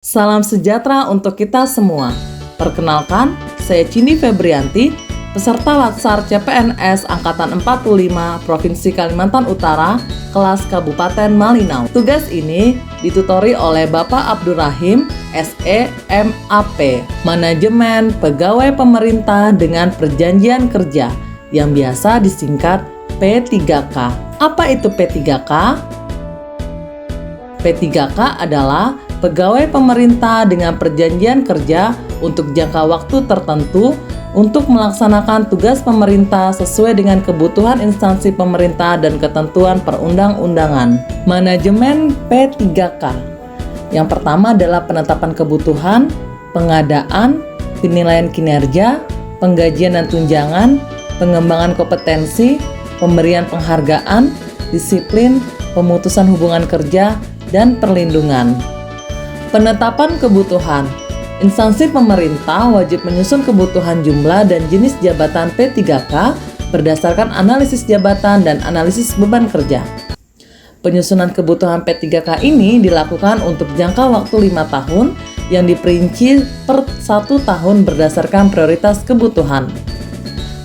Salam sejahtera untuk kita semua. Perkenalkan, saya Cindy Febrianti, peserta Latsar CPNS Angkatan 45 Provinsi Kalimantan Utara, kelas Kabupaten Malinau. Tugas ini ditutori oleh Bapak Abdurrahim, SE, MAP, Manajemen Pegawai Pemerintah dengan Perjanjian Kerja, yang biasa disingkat P3K. Apa itu P3K? P3K adalah pegawai pemerintah dengan perjanjian kerja untuk jangka waktu tertentu untuk melaksanakan tugas pemerintah sesuai dengan kebutuhan instansi pemerintah dan ketentuan perundang-undangan. Manajemen P3K. Yang pertama adalah penetapan kebutuhan, pengadaan, penilaian kinerja, penggajian dan tunjangan, pengembangan kompetensi, pemberian penghargaan, disiplin, pemutusan hubungan kerja, dan perlindungan. Penetapan kebutuhan. Instansi pemerintah wajib menyusun kebutuhan jumlah dan jenis jabatan P3K berdasarkan analisis jabatan dan analisis beban kerja. Penyusunan kebutuhan P3K ini dilakukan untuk jangka waktu 5 tahun yang diperinci per 1 tahun berdasarkan prioritas kebutuhan.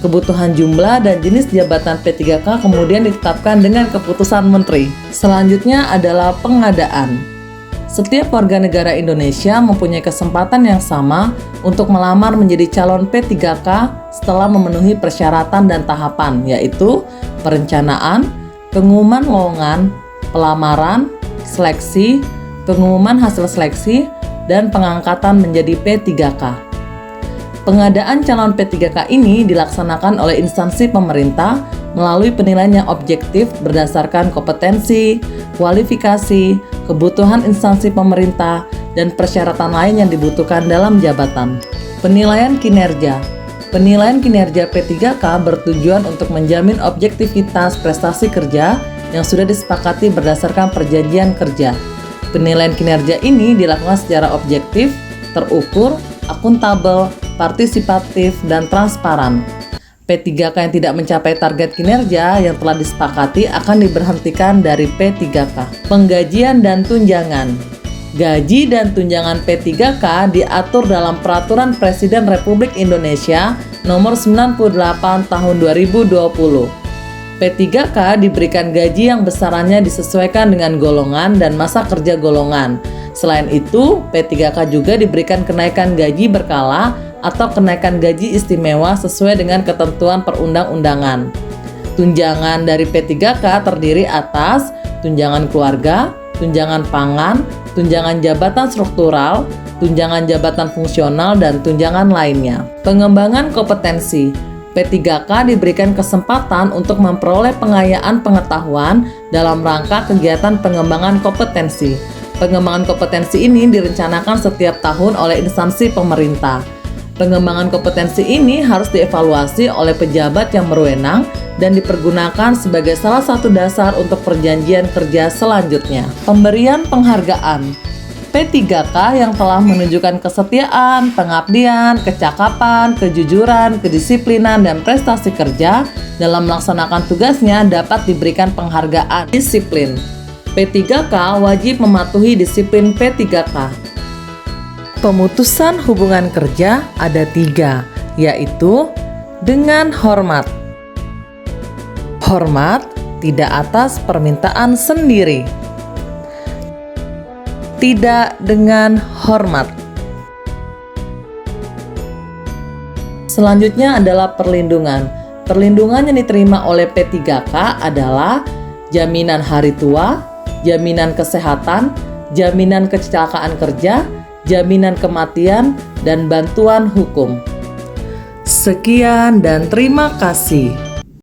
Kebutuhan jumlah dan jenis jabatan P3K kemudian ditetapkan dengan keputusan menteri. Selanjutnya adalah pengadaan. Setiap warga negara Indonesia mempunyai kesempatan yang sama untuk melamar menjadi calon P3K setelah memenuhi persyaratan dan tahapan, yaitu perencanaan, pengumuman lowongan, pelamaran, seleksi, pengumuman hasil seleksi, dan pengangkatan menjadi P3K. Pengadaan calon P3K ini dilaksanakan oleh instansi pemerintah melalui penilaian yang objektif berdasarkan kompetensi, kualifikasi, kebutuhan instansi pemerintah, dan persyaratan lain yang dibutuhkan dalam jabatan. Penilaian kinerja. Penilaian kinerja P3K bertujuan untuk menjamin objektivitas prestasi kerja yang sudah disepakati berdasarkan perjanjian kerja. Penilaian kinerja ini dilakukan secara objektif, terukur, akuntabel, partisipatif, dan transparan. P3K yang tidak mencapai target kinerja yang telah disepakati akan diberhentikan dari P3K. Penggajian dan tunjangan. Gaji dan tunjangan P3K diatur dalam Peraturan Presiden Republik Indonesia Nomor 98 Tahun 2020. P3K diberikan gaji yang besarannya disesuaikan dengan golongan dan masa kerja golongan. Selain itu, P3K juga diberikan kenaikan gaji berkala atau kenaikan gaji istimewa sesuai dengan ketentuan perundang-undangan. Tunjangan dari P3K terdiri atas tunjangan keluarga, tunjangan pangan, tunjangan jabatan struktural, tunjangan jabatan fungsional, dan tunjangan lainnya. Pengembangan kompetensi. P3K diberikan kesempatan untuk memperoleh pengayaan pengetahuan dalam rangka kegiatan pengembangan kompetensi. Pengembangan kompetensi ini direncanakan setiap tahun oleh instansi pemerintah. Pengembangan kompetensi ini harus dievaluasi oleh pejabat yang berwenang dan dipergunakan sebagai salah satu dasar untuk perjanjian kerja selanjutnya. Pemberian penghargaan. P3K yang telah menunjukkan kesetiaan, pengabdian, kecakapan, kejujuran, kedisiplinan, dan prestasi kerja dalam melaksanakan tugasnya dapat diberikan penghargaan. Disiplin. P3K wajib mematuhi disiplin P3K. Pemutusan hubungan kerja ada 3, yaitu dengan hormat. Hormat tidak atas permintaan sendiri. Tidak dengan hormat. Selanjutnya adalah perlindungan. Perlindungan yang diterima oleh P3K adalah jaminan hari tua, jaminan kesehatan, jaminan kecelakaan kerja, jaminan kematian, dan bantuan hukum. Sekian dan terima kasih.